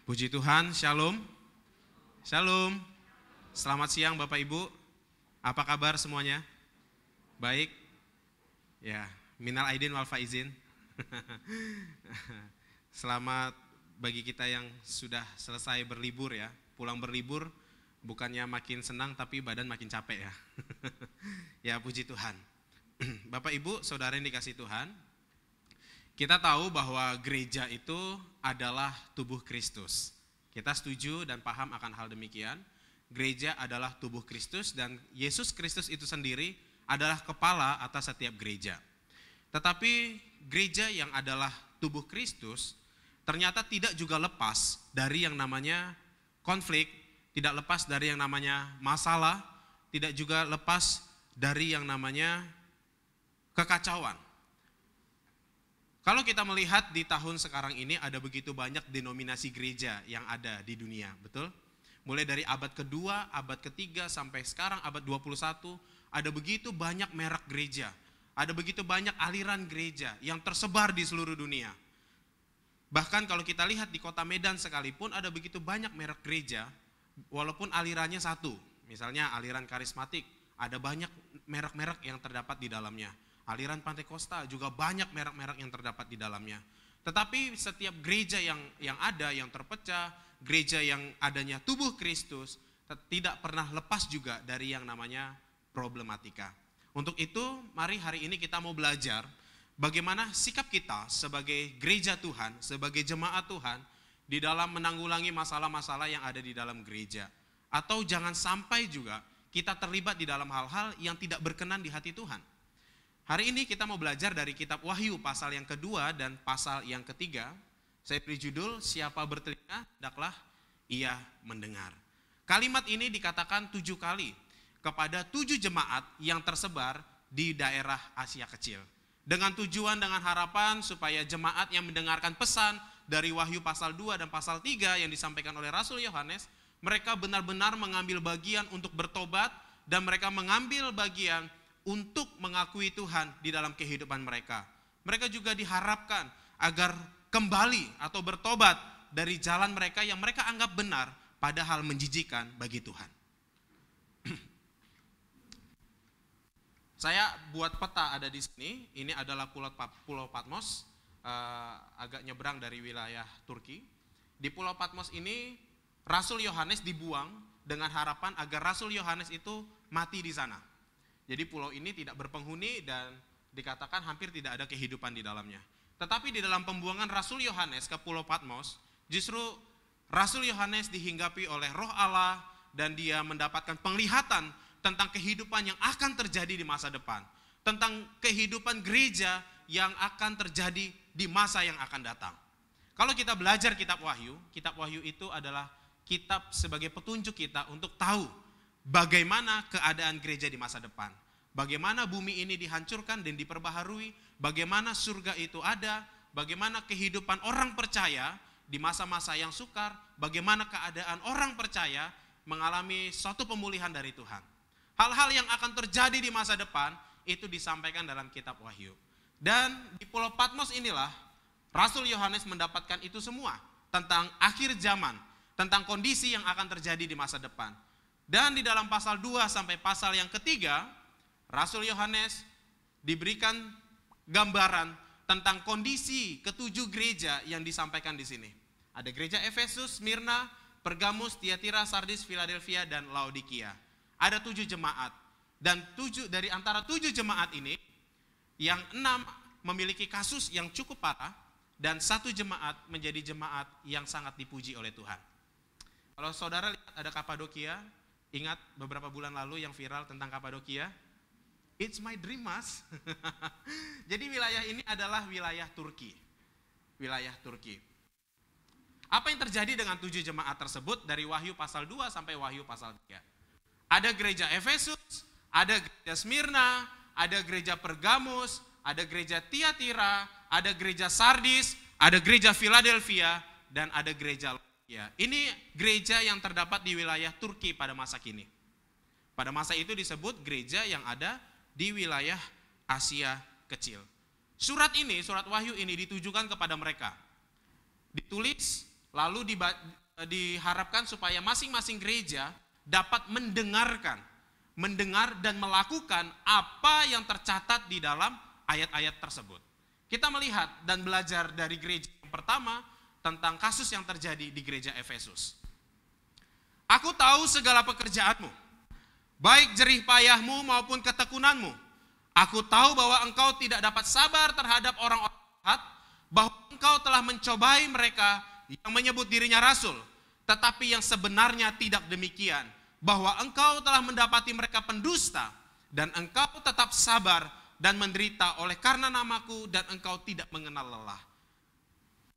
Puji Tuhan, shalom. Shalom. Selamat siang Bapak Ibu. Apa kabar semuanya? Baik? Ya, minal aidin wal faizin. Selamat bagi kita yang sudah selesai berlibur ya. Pulang berlibur bukannya makin senang tapi badan makin capek ya. Ya, puji Tuhan. Bapak Ibu, saudara yang dikasih Tuhan, kita tahu bahwa gereja itu adalah tubuh Kristus. Kita setuju dan paham akan hal demikian. Gereja adalah tubuh Kristus dan Yesus Kristus itu sendiri adalah kepala atas setiap gereja. Tetapi gereja yang adalah tubuh Kristus ternyata tidak juga lepas dari yang namanya konflik, tidak lepas dari yang namanya masalah, tidak juga lepas dari yang namanya kekacauan. Kalau kita melihat di tahun sekarang ini ada begitu banyak denominasi gereja yang ada di dunia, betul? Mulai dari abad kedua, abad ketiga sampai sekarang abad 21, ada begitu banyak merek gereja. Ada begitu banyak aliran gereja yang tersebar di seluruh dunia. Bahkan kalau kita lihat di kota Medan sekalipun ada begitu banyak merek gereja, walaupun alirannya satu. Misalnya aliran karismatik, ada banyak merek-merek yang terdapat di dalamnya. Aliran Pantekosta juga banyak merek-merek yang terdapat di dalamnya. Tetapi setiap gereja yang ada, yang terpecah, gereja yang adanya tubuh Kristus, tidak pernah lepas juga dari yang namanya problematika. Untuk itu, mari hari ini kita mau belajar bagaimana sikap kita sebagai gereja Tuhan, sebagai jemaat Tuhan, di dalam menanggulangi masalah-masalah yang ada di dalam gereja. Atau jangan sampai juga kita terlibat di dalam hal-hal yang tidak berkenan di hati Tuhan. Hari ini kita mau belajar dari kitab Wahyu pasal yang kedua dan pasal yang ketiga. Saya beri judul, siapa bertelinga, hendaklah ia mendengar. Kalimat ini dikatakan 7 kali kepada 7 jemaat yang tersebar di daerah Asia Kecil. Dengan tujuan, dengan harapan supaya jemaat yang mendengarkan pesan dari Wahyu pasal 2 dan pasal 3 yang disampaikan oleh Rasul Yohanes, mereka benar-benar mengambil bagian untuk bertobat dan mereka mengambil bagian untuk mengakui Tuhan di dalam kehidupan mereka. Mereka juga diharapkan agar kembali atau bertobat dari jalan mereka yang mereka anggap benar padahal menjijikan bagi Tuhan. Saya buat peta ada di sini. Ini adalah Pulau Patmos, agak nyebrang dari wilayah Turki. Di Pulau Patmos ini Rasul Yohanes dibuang dengan harapan agar Rasul Yohanes itu mati di sana. Jadi pulau ini tidak berpenghuni dan dikatakan hampir tidak ada kehidupan di dalamnya. Tetapi di dalam pembuangan Rasul Yohanes ke Pulau Patmos, justru Rasul Yohanes dihinggapi oleh Roh Allah dan dia mendapatkan penglihatan tentang kehidupan yang akan terjadi di masa depan. Tentang kehidupan gereja yang akan terjadi di masa yang akan datang. Kalau kita belajar kitab Wahyu itu adalah kitab sebagai petunjuk kita untuk tahu bagaimana keadaan gereja di masa depan. Bagaimana bumi ini dihancurkan dan diperbaharui. Bagaimana surga itu ada. Bagaimana kehidupan orang percaya di masa-masa yang sukar. Bagaimana keadaan orang percaya mengalami suatu pemulihan dari Tuhan. Hal-hal yang akan terjadi di masa depan itu disampaikan dalam kitab Wahyu. Dan di Pulau Patmos inilah Rasul Yohanes mendapatkan itu semua. Tentang akhir zaman. Tentang kondisi yang akan terjadi di masa depan. Dan di dalam pasal 2 sampai pasal yang ketiga, Rasul Yohanes diberikan gambaran tentang kondisi ketujuh gereja yang disampaikan di sini. Ada gereja Efesus, Smyrna, Pergamus, Tiatira, Sardis, Philadelphia, dan Laodikia. Ada 7 jemaat. Dan dari antara 7 jemaat ini, yang 6 memiliki kasus yang cukup parah, dan 1 jemaat menjadi jemaat yang sangat dipuji oleh Tuhan. Kalau saudara lihat ada Kapadokia, ingat beberapa bulan lalu yang viral tentang Kapadokia? It's my dream, Mas. Jadi wilayah ini adalah wilayah Turki. Wilayah Turki. Apa yang terjadi dengan 7 jemaat tersebut dari Wahyu pasal 2 sampai Wahyu pasal 3? Ada gereja Efesus, ada gereja Smyrna, ada gereja Pergamus, ada gereja Tiatira, ada gereja Sardis, ada gereja Philadelphia, dan ada gereja ya, ini gereja yang terdapat di wilayah Turki pada masa kini. Pada masa itu disebut gereja yang ada di wilayah Asia Kecil. Surat Wahyu ini ditujukan kepada mereka. Ditulis Lalu diharapkan supaya masing-masing gereja dapat mendengar dan melakukan apa yang tercatat di dalam ayat-ayat tersebut. Kita melihat dan belajar dari gereja yang pertama tentang kasus yang terjadi di gereja Efesus. Aku tahu segala pekerjaanmu, baik jerih payahmu maupun ketekunanmu. Aku tahu bahwa engkau tidak dapat sabar terhadap orang-orang jahat, bahwa engkau telah mencobai mereka yang menyebut dirinya rasul, tetapi yang sebenarnya tidak demikian, bahwa engkau telah mendapati mereka pendusta, dan engkau tetap sabar dan menderita oleh karena namaku, dan engkau tidak mengenal lelah.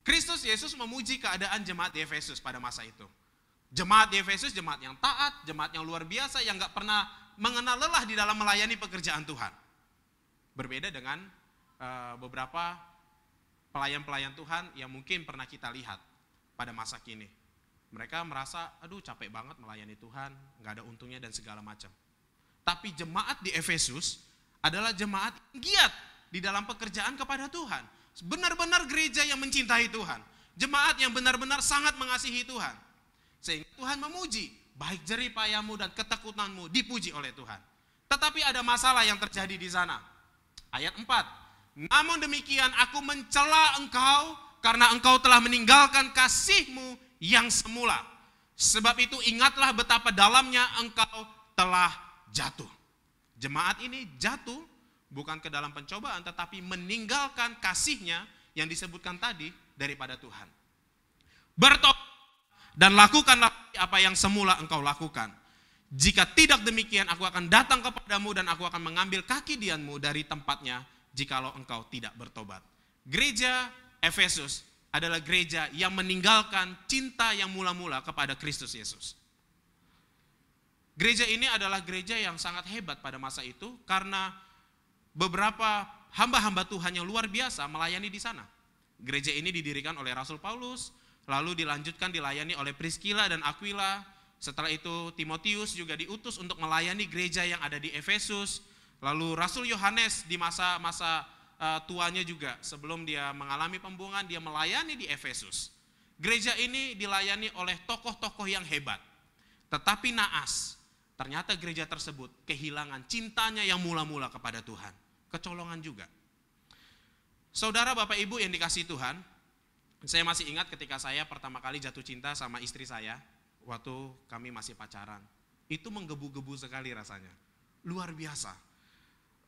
Kristus Yesus memuji keadaan jemaat di Efesus pada masa itu. Jemaat di Efesus, jemaat yang taat, jemaat yang luar biasa, yang gak pernah mengenal lelah di dalam melayani pekerjaan Tuhan. Berbeda dengan beberapa pelayan-pelayan Tuhan yang mungkin pernah kita lihat pada masa kini. Mereka merasa, aduh capek banget melayani Tuhan, gak ada untungnya dan segala macam. Tapi jemaat di Efesus adalah jemaat yang giat di dalam pekerjaan kepada Tuhan. Benar-benar gereja yang mencintai Tuhan. Jemaat yang benar-benar sangat mengasihi Tuhan. Sehingga Tuhan memuji, baik jerih payahmu dan ketekunanmu dipuji oleh Tuhan. Tetapi ada masalah yang terjadi di sana. Ayat 4. Namun demikian aku mencela engkau karena engkau telah meninggalkan kasihmu yang semula. Sebab itu ingatlah betapa dalamnya engkau telah jatuh. Jemaat ini jatuh bukan ke dalam pencobaan, tetapi meninggalkan kasihnya yang disebutkan tadi daripada Tuhan. Bertobat dan lakukanlah apa yang semula engkau lakukan. Jika tidak demikian, aku akan datang kepadamu dan aku akan mengambil kaki dianmu dari tempatnya jikalau engkau tidak bertobat. Gereja Efesus adalah gereja yang meninggalkan cinta yang mula-mula kepada Kristus Yesus. Gereja ini adalah gereja yang sangat hebat pada masa itu karena beberapa hamba-hamba Tuhan yang luar biasa melayani di sana. Gereja ini didirikan oleh Rasul Paulus, lalu dilanjutkan dilayani oleh Priscilla dan Aquila. Setelah itu Timotius juga diutus untuk melayani gereja yang ada di Efesus. Lalu Rasul Yohanes di masa-masa tuanya juga, sebelum dia mengalami pembuangan, dia melayani di Efesus. Gereja ini dilayani oleh tokoh-tokoh yang hebat. Tetapi naas, ternyata gereja tersebut kehilangan cintanya yang mula-mula kepada Tuhan. Kecolongan juga. Saudara, Bapak Ibu yang dikasihi Tuhan, saya masih ingat ketika saya pertama kali jatuh cinta sama istri saya, waktu kami masih pacaran. Itu menggebu-gebu sekali rasanya. Luar biasa.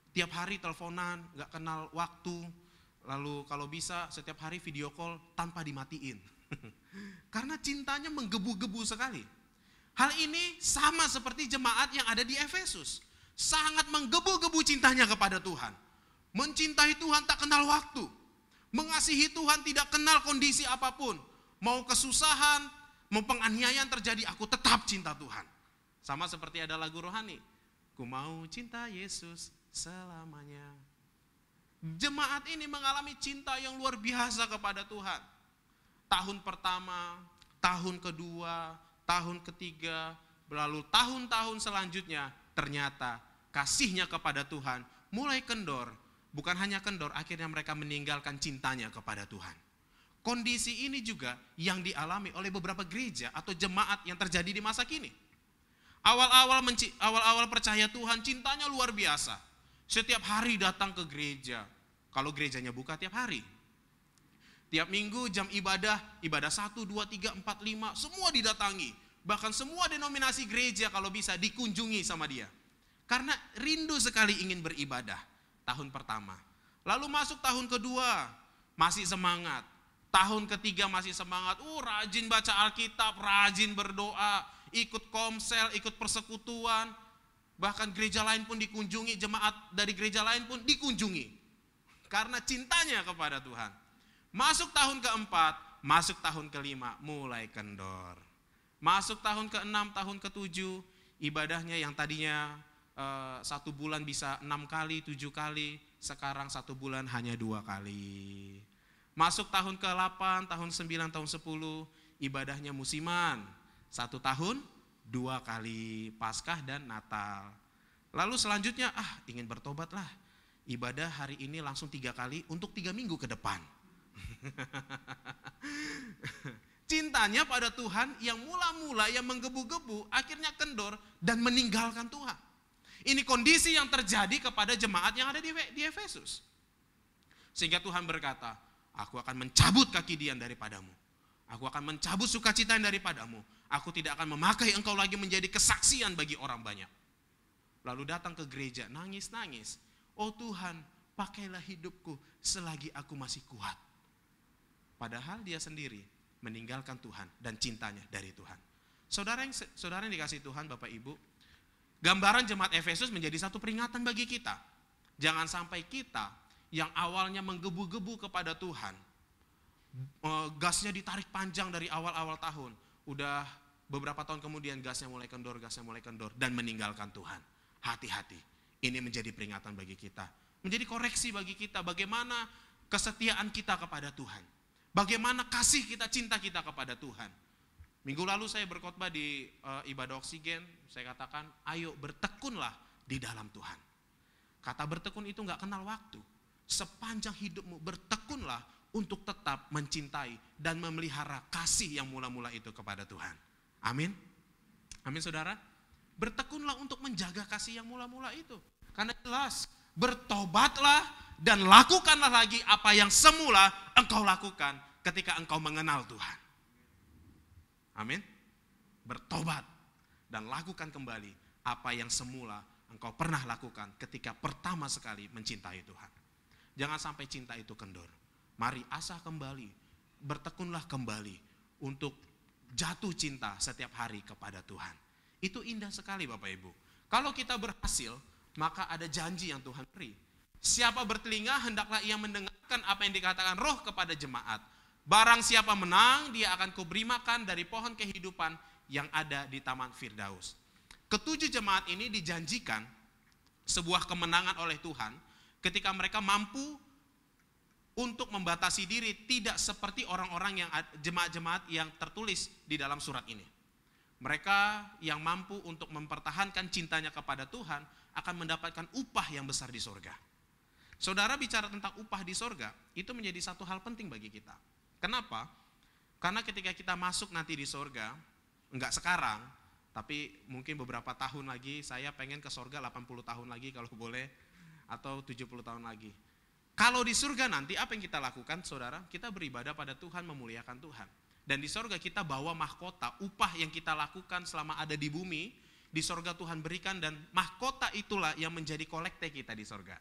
Tiap hari teleponan, gak kenal waktu. Lalu kalau bisa setiap hari video call tanpa dimatiin. Karena cintanya menggebu-gebu sekali. Hal ini sama seperti jemaat yang ada di Efesus. Sangat menggebu-gebu cintanya kepada Tuhan. Mencintai Tuhan tak kenal waktu. Mengasihi Tuhan tidak kenal kondisi apapun. Mau kesusahan, mau penganiayaan terjadi, aku tetap cinta Tuhan. Sama seperti ada lagu rohani. Ku mau cinta Yesus selamanya. Jemaat ini mengalami cinta yang luar biasa kepada Tuhan. Tahun pertama, tahun kedua, tahun ketiga, lalu tahun-tahun selanjutnya, ternyata kasihnya kepada Tuhan mulai kendor. Bukan hanya kendor, akhirnya mereka meninggalkan cintanya kepada Tuhan. Kondisi ini juga yang dialami oleh beberapa gereja atau jemaat yang terjadi di masa kini. Awal-awal percaya Tuhan, cintanya luar biasa. Setiap hari datang ke gereja. Kalau gerejanya buka tiap hari. Tiap minggu jam ibadah 1, 2, 3, 4, 5, semua didatangi. Bahkan semua denominasi gereja kalau bisa dikunjungi sama dia. Karena rindu sekali ingin beribadah. Tahun pertama. Lalu masuk tahun kedua, masih semangat. Tahun ketiga masih semangat. Rajin baca Alkitab, rajin berdoa, ikut komsel, ikut persekutuan. Bahkan gereja lain pun dikunjungi, jemaat dari gereja lain pun dikunjungi. Karena cintanya kepada Tuhan. Masuk tahun keempat, masuk tahun kelima, mulai kendor. Masuk tahun keenam, tahun ketujuh, ibadahnya yang tadinya 1 bulan bisa 6 kali, 7 kali, sekarang 1 bulan hanya 2 kali. Masuk tahun ke-8, tahun 9, tahun 10, ibadahnya musiman. 1 tahun, 2 kali, Paskah dan Natal. Lalu selanjutnya, ingin bertobat lah. Ibadah hari ini langsung 3 kali untuk 3 minggu ke depan. Cinta cintanya pada Tuhan yang mula-mula yang menggebu-gebu akhirnya kendor dan meninggalkan Tuhan. Ini kondisi yang terjadi kepada jemaat yang ada di Efesus. Sehingga Tuhan berkata, aku akan mencabut kaki Dian daripadamu. Aku akan mencabut sukacita daripadamu. Aku tidak akan memakai engkau lagi menjadi kesaksian bagi orang banyak. Lalu datang ke gereja, nangis-nangis. Oh Tuhan, pakailah hidupku selagi aku masih kuat. Padahal dia sendiri meninggalkan Tuhan dan cintanya dari Tuhan. Saudara yang dikasihi Tuhan, Bapak Ibu, gambaran jemaat Efesus menjadi satu peringatan bagi kita. Jangan sampai kita yang awalnya menggebu-gebu kepada Tuhan, gasnya ditarik panjang dari awal-awal tahun, udah beberapa tahun kemudian gasnya mulai kendor dan meninggalkan Tuhan. Hati-hati, ini menjadi peringatan bagi kita, menjadi koreksi bagi kita bagaimana kesetiaan kita kepada Tuhan, bagaimana kasih kita, cinta kita kepada Tuhan. Minggu lalu saya berkhotbah di ibadah oksigen, saya katakan, ayo bertekunlah di dalam Tuhan. Kata bertekun itu gak kenal waktu. Sepanjang hidupmu bertekunlah untuk tetap mencintai dan memelihara kasih yang mula-mula itu kepada Tuhan. Amin. Amin saudara. Bertekunlah untuk menjaga kasih yang mula-mula itu. Karena jelas, bertobatlah dan lakukanlah lagi apa yang semula engkau lakukan ketika engkau mengenal Tuhan. Amin. Bertobat dan lakukan kembali apa yang semula engkau pernah lakukan ketika pertama sekali mencintai Tuhan. Jangan sampai cinta itu kendor. Mari asah kembali, bertekunlah kembali untuk jatuh cinta setiap hari kepada Tuhan. Itu indah sekali Bapak Ibu. Kalau kita berhasil, maka ada janji yang Tuhan beri. Siapa bertelinga, hendaklah ia mendengarkan apa yang dikatakan Roh kepada jemaat. Barang siapa menang, dia akan kuberi makan dari pohon kehidupan yang ada di Taman Firdaus. Ketujuh jemaat ini dijanjikan sebuah kemenangan oleh Tuhan ketika mereka mampu untuk membatasi diri, tidak seperti orang-orang yang jemaat-jemaat yang tertulis di dalam surat ini. Mereka yang mampu untuk mempertahankan cintanya kepada Tuhan akan mendapatkan upah yang besar di sorga. Saudara bicara tentang upah di sorga, itu menjadi satu hal penting bagi kita. Kenapa? Karena ketika kita masuk nanti di sorga, enggak sekarang, tapi mungkin beberapa tahun lagi, saya pengen ke sorga 80 tahun lagi kalau boleh, atau 70 tahun lagi. Kalau di surga nanti apa yang kita lakukan saudara? Kita beribadah pada Tuhan, memuliakan Tuhan. Dan di sorga kita bawa mahkota, upah yang kita lakukan selama ada di bumi, di sorga Tuhan berikan, dan mahkota itulah yang menjadi kolekte kita di sorga.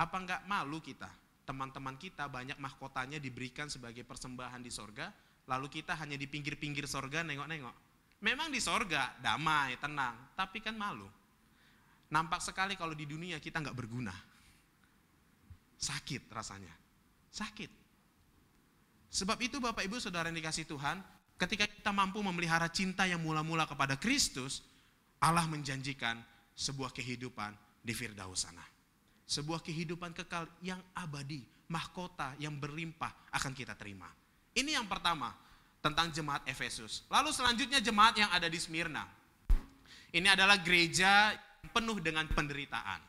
Apa enggak malu kita? Teman-teman kita banyak mahkotanya diberikan sebagai persembahan di sorga, lalu kita hanya di pinggir-pinggir sorga nengok-nengok. Memang di sorga damai, tenang, tapi kan malu. Nampak sekali kalau di dunia kita enggak berguna. Sakit rasanya, sakit. Sebab itu Bapak Ibu Saudara yang dikasihi Tuhan, ketika kita mampu memelihara cinta yang mula-mula kepada Kristus, Allah menjanjikan sebuah kehidupan di Firdaus sana. Sebuah kehidupan kekal yang abadi, mahkota yang berlimpah akan kita terima. Ini yang pertama tentang jemaat Efesus. Lalu selanjutnya jemaat yang ada di Smyrna. Ini adalah gereja yang penuh dengan penderitaan.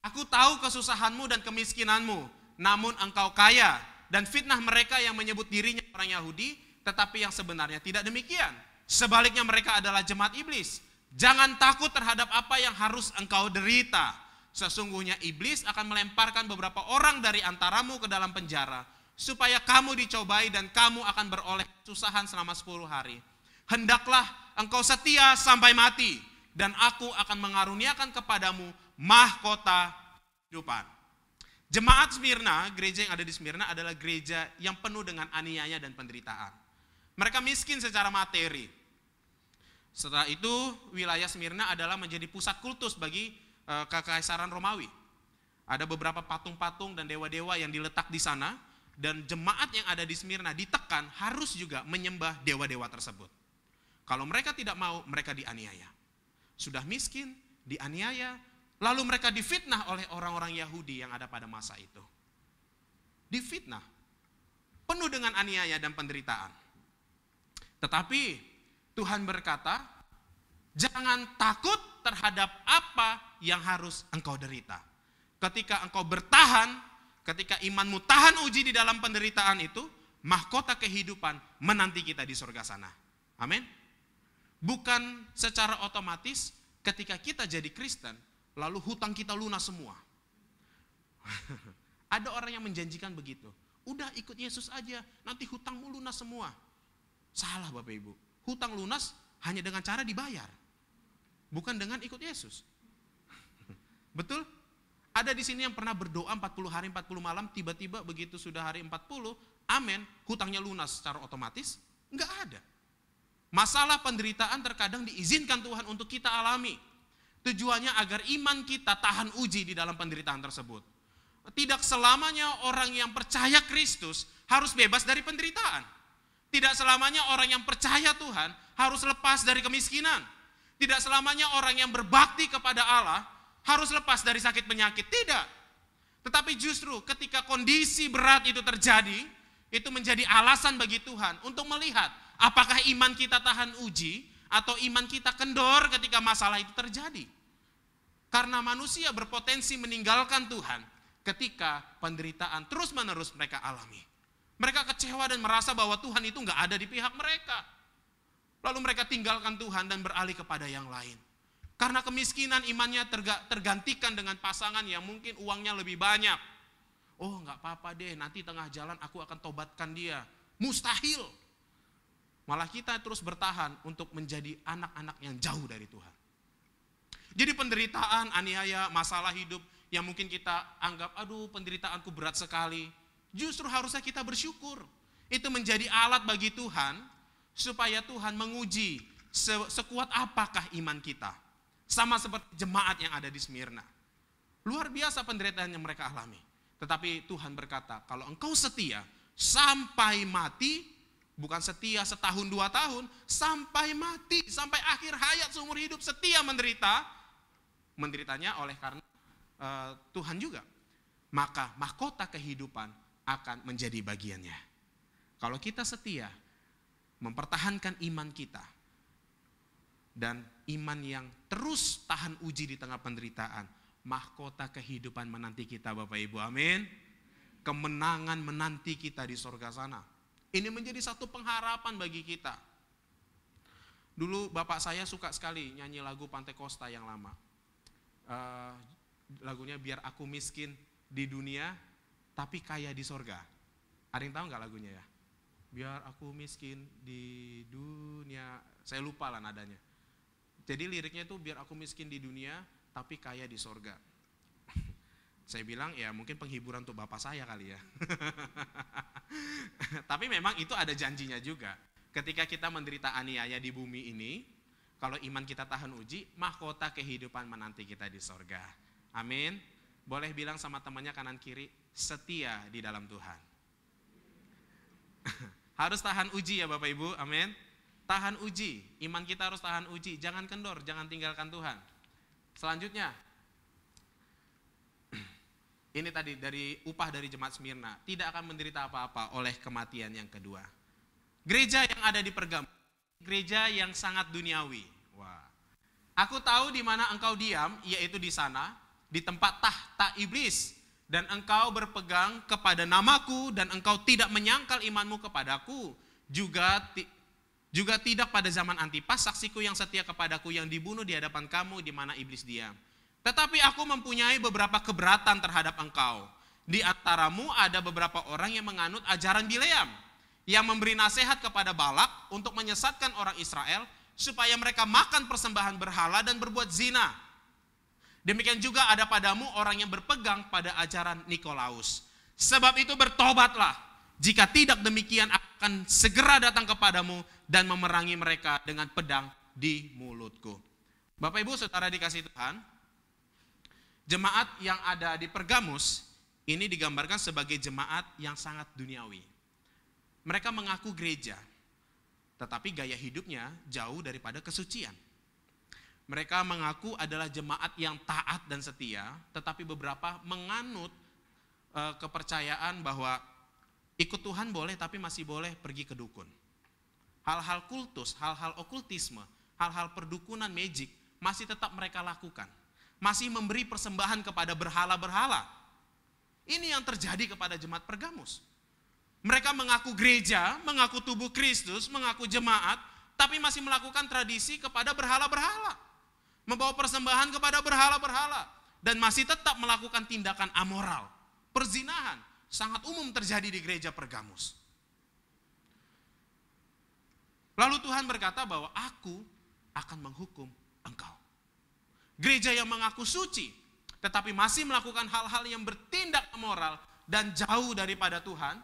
Aku tahu kesusahanmu dan kemiskinanmu, namun engkau kaya. Dan fitnah mereka yang menyebut dirinya orang Yahudi, tetapi yang sebenarnya tidak demikian. Sebaliknya mereka adalah jemaat iblis. Jangan takut terhadap apa yang harus engkau derita. Sesungguhnya iblis akan melemparkan beberapa orang dari antaramu ke dalam penjara, supaya kamu dicobai dan kamu akan beroleh kesusahan selama 10 hari. Hendaklah engkau setia sampai mati, dan aku akan mengaruniakan kepadamu mahkota kehidupan. Jemaat Smyrna, gereja yang ada di Smyrna adalah gereja yang penuh dengan aniaya dan penderitaan. Mereka miskin secara materi. Setelah itu, wilayah Smyrna adalah menjadi pusat kultus bagi kekaisaran Romawi. Ada beberapa patung-patung dan dewa-dewa yang diletak di sana, dan jemaat yang ada di Smyrna ditekan harus juga menyembah dewa-dewa tersebut. Kalau mereka tidak mau, mereka dianiaya. Sudah miskin, dianiaya, lalu mereka difitnah oleh orang-orang Yahudi yang ada pada masa itu. Difitnah, penuh dengan aniaya dan penderitaan. Tetapi Tuhan berkata, jangan takut terhadap apa yang harus engkau derita. Ketika engkau bertahan, ketika imanmu tahan uji di dalam penderitaan itu, mahkota kehidupan menanti kita di surga sana. Amin. Bukan secara otomatis ketika kita jadi Kristen, lalu hutang kita lunas semua. Ada orang yang menjanjikan begitu. Udah ikut Yesus aja, nanti hutangmu lunas semua. Salah Bapak Ibu. Hutang lunas hanya dengan cara dibayar. Bukan dengan ikut Yesus. Betul? Ada di sini yang pernah berdoa 40 hari 40 malam, tiba-tiba begitu sudah hari 40, amin, hutangnya lunas secara otomatis? Enggak ada. Masalah penderitaan terkadang diizinkan Tuhan untuk kita alami. Tujuannya agar iman kita tahan uji di dalam penderitaan tersebut. Tidak selamanya orang yang percaya Kristus harus bebas dari penderitaan. Tidak selamanya orang yang percaya Tuhan harus lepas dari kemiskinan. Tidak selamanya orang yang berbakti kepada Allah harus lepas dari sakit penyakit. Tidak. Tetapi justru ketika kondisi berat itu terjadi, itu menjadi alasan bagi Tuhan untuk melihat apakah iman kita tahan uji atau iman kita kendor ketika masalah itu terjadi. Karena manusia berpotensi meninggalkan Tuhan ketika penderitaan terus-menerus mereka alami. Mereka kecewa dan merasa bahwa Tuhan itu enggak ada di pihak mereka. Lalu mereka tinggalkan Tuhan dan beralih kepada yang lain. Karena kemiskinan imannya tergantikan dengan pasangan yang mungkin uangnya lebih banyak. Oh enggak apa-apa deh, nanti tengah jalan aku akan tobatkan dia. Mustahil. Malah kita terus bertahan untuk menjadi anak-anak yang jauh dari Tuhan. Jadi penderitaan, aniaya, masalah hidup yang mungkin kita anggap, aduh penderitaanku berat sekali. Justru harusnya kita bersyukur. Itu menjadi alat bagi Tuhan, supaya Tuhan menguji sekuat apakah iman kita. Sama seperti jemaat yang ada di Smyrna. Luar biasa penderitaan yang mereka alami. Tetapi Tuhan berkata, kalau engkau setia sampai mati, bukan setia setahun 2 tahun, sampai mati, sampai akhir hayat seumur hidup setia menderita, menderitanya oleh karena Tuhan juga, maka mahkota kehidupan akan menjadi bagiannya. Kalau kita setia mempertahankan iman kita dan iman yang terus tahan uji di tengah penderitaan, mahkota kehidupan menanti kita Bapak Ibu, amin. Kemenangan menanti kita di surga sana. Ini menjadi satu pengharapan bagi kita. Dulu bapak saya suka sekali nyanyi lagu Pantai Kosta yang lama. Lagunya Biar Aku Miskin di Dunia tapi kaya di sorga. Ada yang tahu nggak lagunya ya? Biar aku miskin di dunia, saya lupa lah nadanya. Jadi liriknya itu biar aku miskin di dunia tapi kaya di sorga. Saya bilang ya mungkin penghiburan untuk bapak saya kali ya. Tapi memang itu ada janjinya juga. Ketika kita menderita aniaya di bumi ini, kalau iman kita tahan uji, mahkota kehidupan menanti kita di sorga. Amin. Boleh bilang sama temannya kanan kiri, setia di dalam Tuhan. Harus tahan uji ya Bapak Ibu, amin. Tahan uji, iman kita harus tahan uji. Jangan kendor, jangan tinggalkan Tuhan. Selanjutnya, ini tadi dari upah dari jemaat Smyrna, tidak akan menderita apa-apa oleh kematian yang kedua. Gereja yang ada di Pergamus, gereja yang sangat duniawi. Wah. Aku tahu di mana engkau diam, yaitu di sana, di tempat tahta iblis, dan engkau berpegang kepada namaku, dan engkau tidak menyangkal imanmu kepadaku, juga tidak pada zaman Antipas, saksiku yang setia kepadaku, yang dibunuh di hadapan kamu, di mana iblis diam. Tetapi aku mempunyai beberapa keberatan terhadap engkau. Di antaramu ada beberapa orang yang menganut ajaran Bileam, yang memberi nasihat kepada Balak untuk menyesatkan orang Israel, supaya mereka makan persembahan berhala dan berbuat zina. Demikian juga ada padamu orang yang berpegang pada ajaran Nikolaus. Sebab itu bertobatlah, jika tidak demikian akan segera datang kepadamu dan memerangi mereka dengan pedang di mulutku. Bapak Ibu Saudara dikasihi Tuhan, jemaat yang ada di Pergamus ini digambarkan sebagai jemaat yang sangat duniawi. Mereka mengaku gereja, tetapi gaya hidupnya jauh daripada kesucian. Mereka mengaku adalah jemaat yang taat dan setia, tetapi beberapa menganut kepercayaan bahwa ikut Tuhan boleh, tapi masih boleh pergi ke dukun. Hal-hal kultus, hal-hal okultisme, hal-hal perdukunan magic masih tetap mereka lakukan. Masih memberi persembahan kepada berhala-berhala. Ini yang terjadi kepada jemaat Pergamus. Mereka mengaku gereja, mengaku tubuh Kristus, mengaku jemaat, tapi masih melakukan tradisi kepada berhala-berhala. Membawa persembahan kepada berhala-berhala. Dan masih tetap melakukan tindakan amoral. Perzinahan sangat umum terjadi di gereja Pergamus. Lalu Tuhan berkata bahwa aku akan menghukum engkau. Gereja yang mengaku suci, tetapi masih melakukan hal-hal yang bertindak amoral dan jauh daripada Tuhan,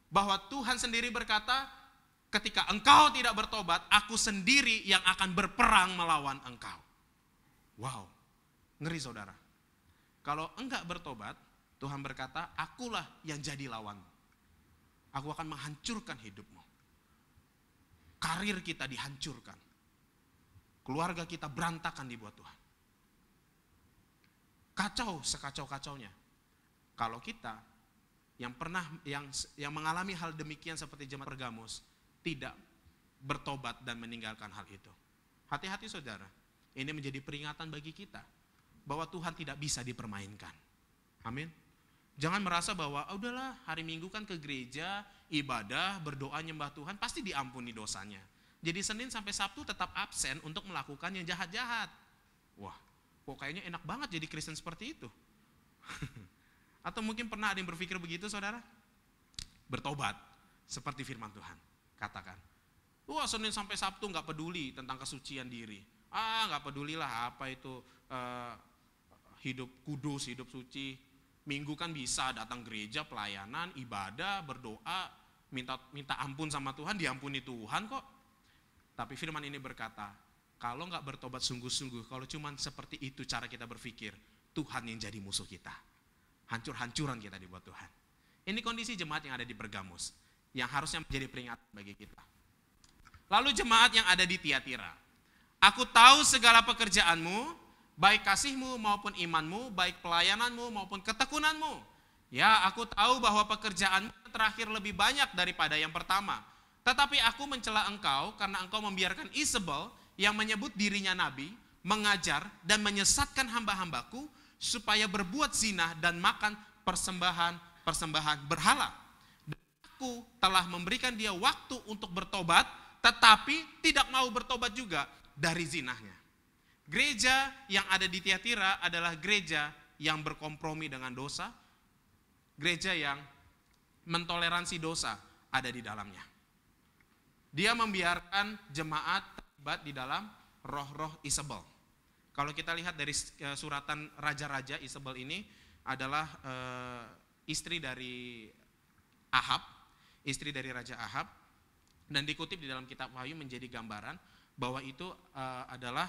bahwa Tuhan sendiri berkata, ketika engkau tidak bertobat, aku sendiri yang akan berperang melawan engkau. Wow, ngeri saudara. Kalau enggak bertobat, Tuhan berkata, akulah yang jadi lawanmu. Aku akan menghancurkan hidupmu. Karir kita dihancurkan. Keluarga kita berantakan dibuat Tuhan. Kacau sekacau-kacaunya. Kalau kita yang mengalami hal demikian seperti jemaat Pergamus tidak bertobat dan meninggalkan hal itu. Hati-hati saudara, ini menjadi peringatan bagi kita bahwa Tuhan tidak bisa dipermainkan. Amin. Jangan merasa bahwa udahlah hari Minggu kan ke gereja, ibadah, berdoa nyembah Tuhan pasti diampuni dosanya. Jadi Senin sampai Sabtu tetap absen untuk melakukan yang jahat-jahat. Wah, kok kayaknya enak banget jadi Kristen seperti itu. Atau mungkin pernah ada yang berpikir begitu saudara? Bertobat, seperti firman Tuhan katakan. Wah, Senin sampai Sabtu gak peduli tentang kesucian diri. Gak pedulilah apa itu hidup kudus, hidup suci. Minggu kan bisa datang gereja, pelayanan, ibadah, berdoa, minta ampun sama Tuhan, diampuni Tuhan kok. Tapi firman ini berkata, kalau gak bertobat sungguh-sungguh, kalau cuma seperti itu cara kita berpikir, Tuhan yang jadi musuh kita. Hancur-hancuran kita dibuat Tuhan. Ini kondisi jemaat yang ada di Pergamus, yang harusnya menjadi peringatan bagi kita. Lalu jemaat yang ada di Tiatira. Aku tahu segala pekerjaanmu, baik kasihmu maupun imanmu, baik pelayananmu maupun ketekunanmu. Ya, aku tahu bahwa pekerjaanmu terakhir lebih banyak daripada yang pertama. Tetapi aku mencela engkau karena engkau membiarkan Isabel yang menyebut dirinya nabi, mengajar dan menyesatkan hamba-hambaku, supaya berbuat zina dan makan persembahan berhala. Dan aku telah memberikan dia waktu untuk bertobat, tetapi tidak mau bertobat juga dari zinahnya. Gereja yang ada di Tiatira adalah gereja yang berkompromi dengan dosa, gereja yang mentoleransi dosa ada di dalamnya. Dia membiarkan jemaat terlibat di dalam roh-roh Isabel. Kalau kita lihat dari suratan raja-raja, Isabel ini adalah istri dari Ahab, istri dari Raja Ahab, dan dikutip di dalam kitab Wahyu menjadi gambaran bahwa itu adalah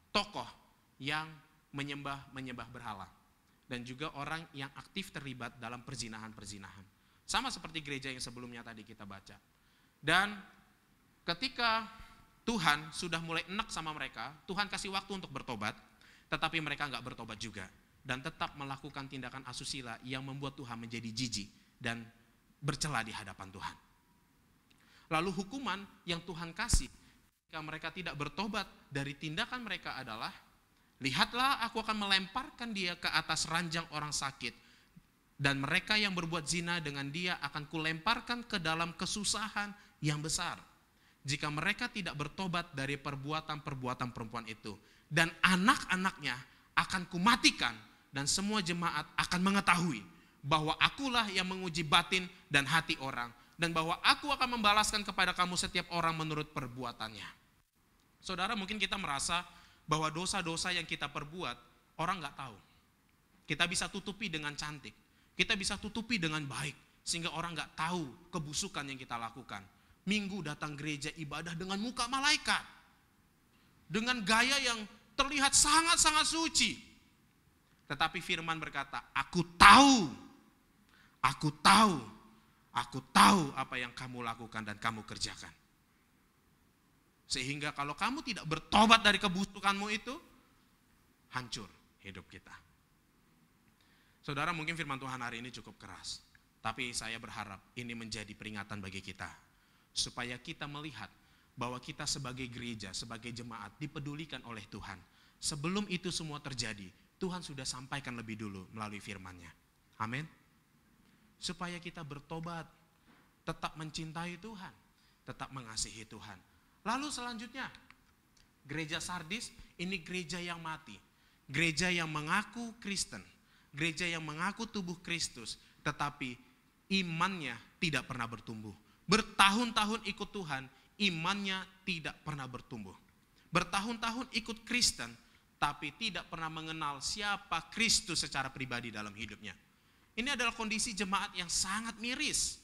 tokoh yang menyembah berhala, dan juga orang yang aktif terlibat dalam perzinahan-perzinahan. Sama seperti gereja yang sebelumnya tadi kita baca. Dan ketika Tuhan sudah mulai enak sama mereka, Tuhan kasih waktu untuk bertobat, tetapi mereka nggak bertobat juga. Dan tetap melakukan tindakan asusila yang membuat Tuhan menjadi jijik dan bercela di hadapan Tuhan. Lalu hukuman yang Tuhan kasih jika mereka tidak bertobat dari tindakan mereka adalah, lihatlah aku akan melemparkan dia ke atas ranjang orang sakit, dan mereka yang berbuat zina dengan dia akan kulemparkan ke dalam kesusahan yang besar. Jika mereka tidak bertobat dari perbuatan-perbuatan perempuan itu, dan anak-anaknya akan kumatikan, dan semua jemaat akan mengetahui bahwa akulah yang menguji batin dan hati orang, dan bahwa aku akan membalaskan kepada kamu setiap orang menurut perbuatannya. Saudara, mungkin kita merasa bahwa dosa-dosa yang kita perbuat orang gak tahu. Kita bisa tutupi dengan cantik, kita bisa tutupi dengan baik, sehingga orang gak tahu kebusukan yang kita lakukan. Minggu datang gereja ibadah dengan muka malaikat, dengan gaya yang terlihat sangat-sangat suci. Tetapi firman berkata, aku tahu apa yang kamu lakukan dan kamu kerjakan. Sehingga kalau kamu tidak bertobat dari kebusukanmu itu, hancur hidup kita. Saudara, mungkin firman Tuhan hari ini cukup keras, tapi saya berharap ini menjadi peringatan bagi kita, supaya kita melihat bahwa kita sebagai gereja, sebagai jemaat dipedulikan oleh Tuhan. Sebelum itu semua terjadi, Tuhan sudah sampaikan lebih dulu melalui firman-Nya. Amin. Supaya kita bertobat. tetap mencintai Tuhan, tetap mengasihi Tuhan. Lalu selanjutnya, gereja Sardis ini gereja yang mati. Gereja yang mengaku Kristen, gereja yang mengaku tubuh Kristus, tetapi imannya tidak pernah bertumbuh. Bertahun-tahun ikut Tuhan, imannya tidak pernah bertumbuh. Bertahun-tahun ikut Kristen, tapi tidak pernah mengenal siapa Kristus secara pribadi dalam hidupnya. Ini adalah kondisi jemaat yang sangat miris.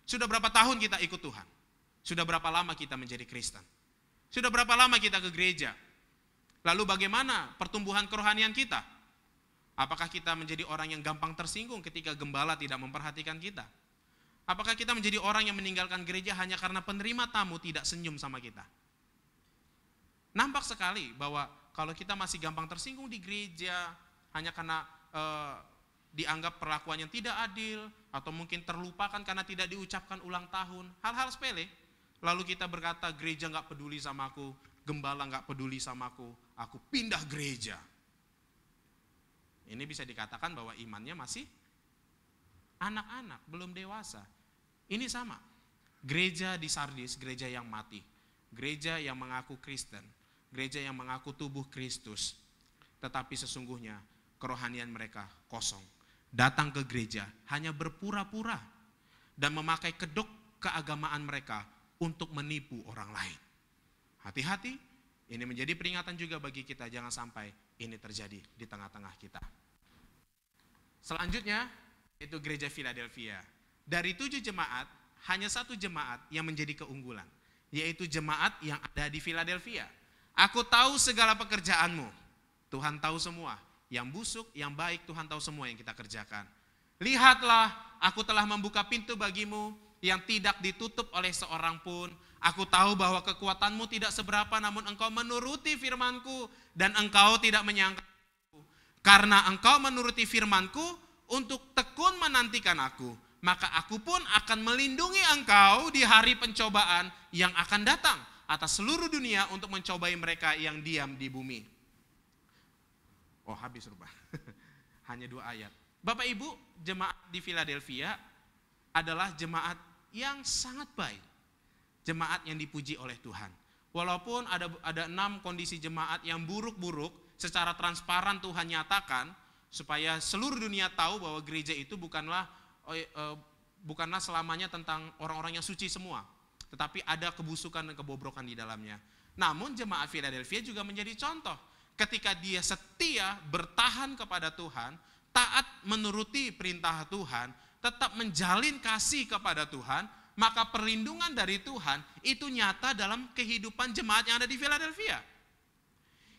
Sudah berapa tahun kita ikut Tuhan? Sudah berapa lama kita menjadi Kristen? Sudah berapa lama kita ke gereja? Lalu bagaimana pertumbuhan kerohanian kita? Apakah kita menjadi orang yang gampang tersinggung ketika gembala tidak memperhatikan kita? Apakah kita menjadi orang yang meninggalkan gereja hanya karena penerima tamu tidak senyum sama kita? Nampak sekali bahwa kalau kita masih gampang tersinggung di gereja hanya karena dianggap perlakuan yang tidak adil, atau mungkin terlupakan karena tidak diucapkan ulang tahun, hal-hal sepele, lalu kita berkata gereja gak peduli sama aku, gembala gak peduli sama aku pindah gereja. Ini bisa dikatakan bahwa imannya masih anak-anak, belum dewasa. Ini sama, gereja di Sardis, gereja yang mati, gereja yang mengaku Kristen, gereja yang mengaku tubuh Kristus, tetapi sesungguhnya kerohanian mereka kosong. Datang ke gereja hanya berpura-pura dan memakai kedok keagamaan mereka untuk menipu orang lain. Hati-hati, ini menjadi peringatan juga bagi kita, jangan sampai ini terjadi di tengah-tengah kita. Selanjutnya, itu gereja Philadelphia. Dari 7 jemaat, hanya 1 jemaat yang menjadi keunggulan, yaitu jemaat yang ada di Philadelphia. Aku tahu segala pekerjaanmu, Tuhan tahu semua. Yang busuk, yang baik, Tuhan tahu semua yang kita kerjakan. Lihatlah, aku telah membuka pintu bagimu yang tidak ditutup oleh seorang pun. Aku tahu bahwa kekuatanmu tidak seberapa, namun engkau menuruti firmanku dan engkau tidak menyangka. Karena engkau menuruti firmanku untuk tekun menantikan aku, maka aku pun akan melindungi engkau di hari pencobaan yang akan datang atas seluruh dunia untuk mencobai mereka yang diam di bumi. Oh, habis rupanya. Hanya 2 ayat. Bapak Ibu, jemaat di Philadelphia adalah jemaat yang sangat baik. Jemaat yang dipuji oleh Tuhan. Walaupun ada 6 kondisi jemaat yang buruk-buruk, secara transparan Tuhan nyatakan supaya seluruh dunia tahu bahwa gereja itu bukanlah selamanya tentang orang-orang yang suci semua, tetapi ada kebusukan dan kebobrokan di dalamnya. Namun jemaat Philadelphia juga menjadi contoh. Ketika dia setia bertahan kepada Tuhan, taat menuruti perintah Tuhan, tetap menjalin kasih kepada Tuhan, maka perlindungan dari Tuhan itu nyata dalam kehidupan jemaat yang ada di Philadelphia.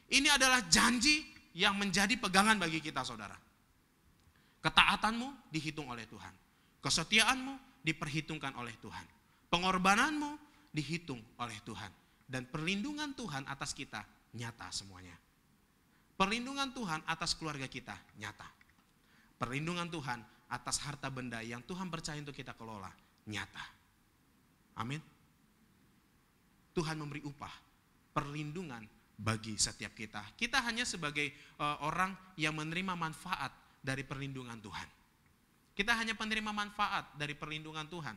Ini adalah janji yang menjadi pegangan bagi kita, saudara. Ketaatanmu dihitung oleh Tuhan. Kesetiaanmu diperhitungkan oleh Tuhan. Pengorbananmu dihitung oleh Tuhan. Dan perlindungan Tuhan atas kita nyata semuanya. Perlindungan Tuhan atas keluarga kita nyata. Perlindungan Tuhan atas harta benda yang Tuhan percaya untuk kita kelola nyata. Amin. Tuhan memberi upah, perlindungan bagi setiap kita. Kita hanya sebagai orang yang menerima manfaat dari perlindungan Tuhan. Kita hanya penerima manfaat dari perlindungan Tuhan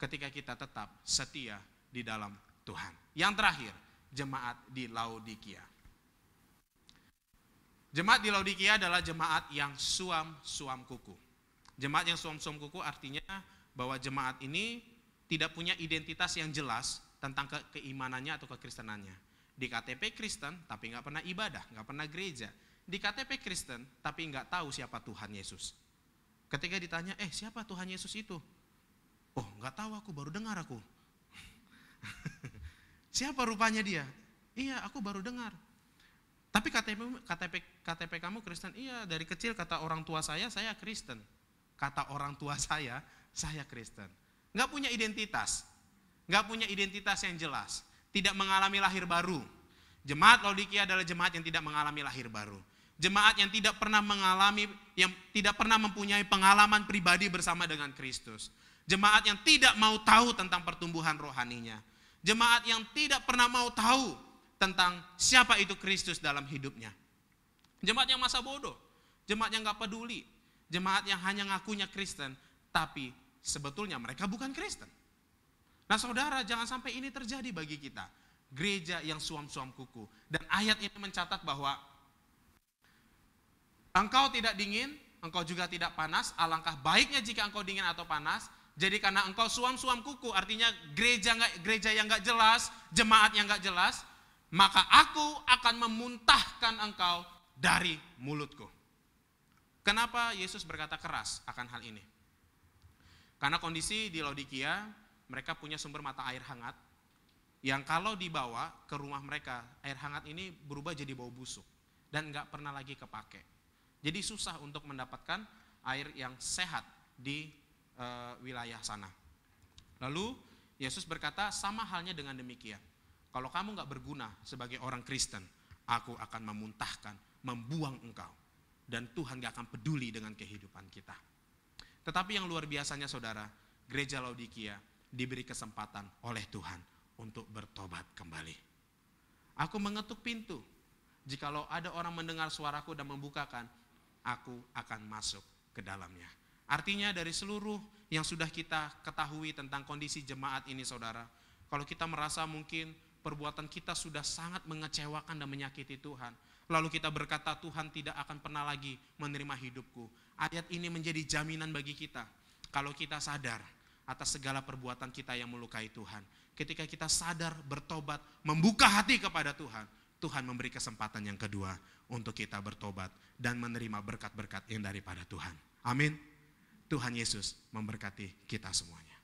ketika kita tetap setia di dalam Tuhan. Yang terakhir, jemaat di Laodikia. Jemaat di Laodikia adalah jemaat yang suam-suam kuku. Jemaat yang suam-suam kuku artinya bahwa jemaat ini tidak punya identitas yang jelas tentang keimanannya atau kekristenannya. Di KTP Kristen tapi nggak pernah ibadah, nggak pernah gereja. Di KTP Kristen tapi nggak tahu siapa Tuhan Yesus. Ketika ditanya, siapa Tuhan Yesus itu? Oh, nggak tahu, aku baru dengar aku. Siapa rupanya dia? Iya, aku baru dengar. Tapi KTP kamu Kristen? Iya, dari kecil kata orang tua saya Kristen. Kata orang tua saya Kristen. Nggak punya identitas. Nggak punya identitas yang jelas. Tidak mengalami lahir baru. Jemaat Laodikia adalah jemaat yang tidak mengalami lahir baru. Jemaat yang tidak pernah mempunyai pengalaman pribadi bersama dengan Kristus. Jemaat yang tidak mau tahu tentang pertumbuhan rohaninya. Jemaat yang tidak pernah mau tahu tentang siapa itu Kristus dalam hidupnya. Jemaat yang masa bodoh, jemaat yang gak peduli, jemaat yang hanya ngakunya Kristen, tapi sebetulnya mereka bukan Kristen. Nah saudara, jangan sampai ini terjadi bagi kita. Gereja yang suam-suam kuku. Dan ayat ini mencatat bahwa engkau tidak dingin, engkau juga tidak panas. Alangkah baiknya jika engkau dingin atau panas. Jadi karena engkau suam-suam kuku, artinya gereja yang gak jelas, jemaat yang gak jelas, maka aku akan memuntahkan engkau dari mulutku. Kenapa Yesus berkata keras akan hal ini? Karena kondisi di Laodikia, mereka punya sumber mata air hangat, yang kalau dibawa ke rumah mereka, air hangat ini berubah jadi bau busuk, dan gak pernah lagi kepake. Jadi susah untuk mendapatkan air yang sehat di wilayah sana. Lalu Yesus berkata, sama halnya dengan demikian. Kalau kamu gak berguna sebagai orang Kristen, aku akan memuntahkan, membuang engkau. Dan Tuhan gak akan peduli dengan kehidupan kita. Tetapi yang luar biasanya saudara, gereja Laodikia diberi kesempatan oleh Tuhan untuk bertobat kembali. Aku mengetuk pintu. Jikalau ada orang mendengar suaraku dan membukakan, aku akan masuk ke dalamnya. Artinya dari seluruh yang sudah kita ketahui tentang kondisi jemaat ini saudara, kalau kita merasa mungkin perbuatan kita sudah sangat mengecewakan dan menyakiti Tuhan, lalu kita berkata Tuhan tidak akan pernah lagi menerima hidupku. Ayat ini menjadi jaminan bagi kita. Kalau kita sadar atas segala perbuatan kita yang melukai Tuhan, ketika kita sadar bertobat, membuka hati kepada Tuhan, Tuhan memberi kesempatan yang kedua untuk kita bertobat dan menerima berkat-berkat yang daripada Tuhan. Amin. Tuhan Yesus memberkati kita semuanya.